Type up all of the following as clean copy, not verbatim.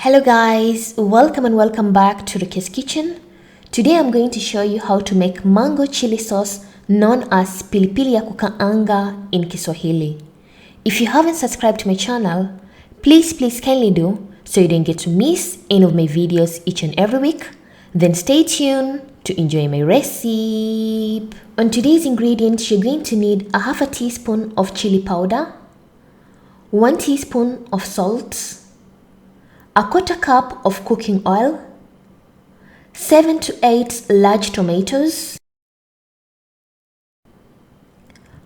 Hello guys, welcome and welcome back to Rukias kitchen. Today I'm going to show you how to make mango chili sauce known as pilipili ya kukaanga in Kiswahili. If you haven't subscribed to my channel, please kindly do so you don't get to miss any of my videos each and every week. Then stay tuned to enjoy my recipe. On today's ingredients, you're going to need a half a teaspoon of chili powder, 1 teaspoon of salt, a quarter cup of cooking oil, 7 to 8 large tomatoes,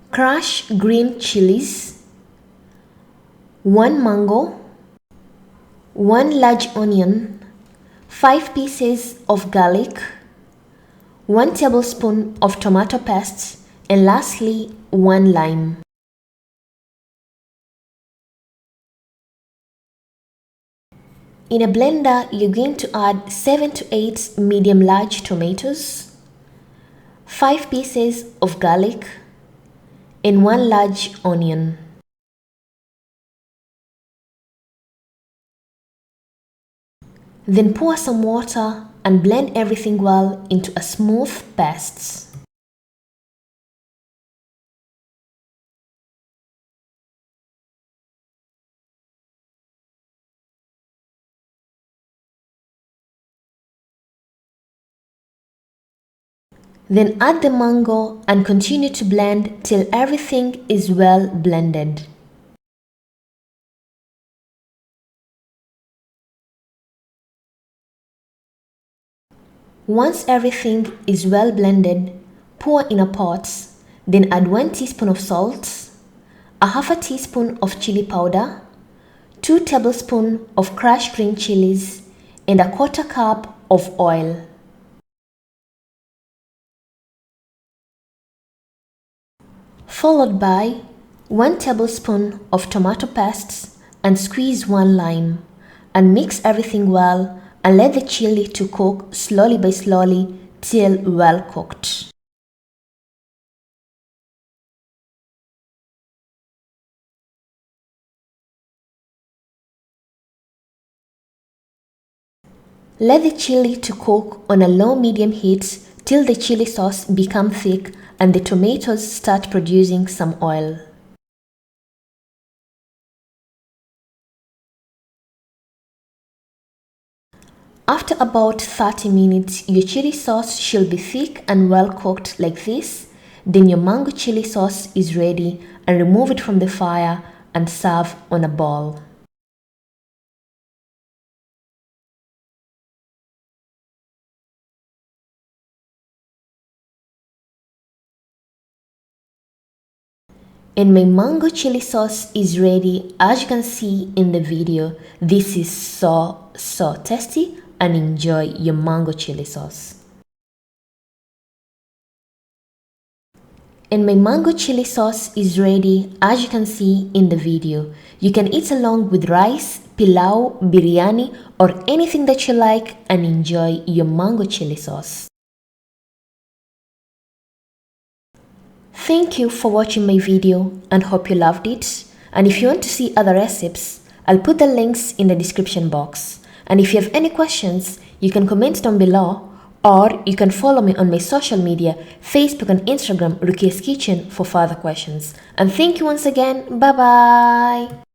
crushed green chilies, 1 mango, 1 large onion, 5 pieces of garlic, 1 tablespoon of tomato paste, and lastly 1 lime. In a blender, you're going to add 7 to 8 medium large tomatoes, 5 pieces of garlic, and 1 large onion. Then pour some water and blend everything well into a smooth paste. Then add the mango and continue to blend till everything is well blended. Once everything is well blended, pour in a pot, then add 1 teaspoon of salt, a half a teaspoon of chili powder, 2 tablespoons of crushed green chilies, and a quarter cup of oil. Followed by 1 tablespoon of tomato paste and squeeze 1 lime, and mix everything well and let the chili to cook slowly by slowly till well cooked. Let the chili to cook on a low medium heat till the chili sauce becomes thick and the tomatoes start producing some oil. After about 30 minutes, your chili sauce should be thick and well cooked like this. Then your mango chili sauce is ready, and remove it from the fire and serve on a bowl. And my mango chili sauce is ready. As you can see in the video, this is so tasty, and enjoy your mango chili sauce. And my mango chili sauce is ready. As you can see in the video, you can eat along with rice, pilau, biryani, or anything that you like, and enjoy your mango chili sauce. Thank you for watching my video and hope you loved it. And if you want to see other recipes, I'll put the links in the description box. And if you have any questions, you can comment down below, or you can follow me on my social media, Facebook and Instagram, Rukias Kitchen, for further questions. And thank you once again. Bye bye.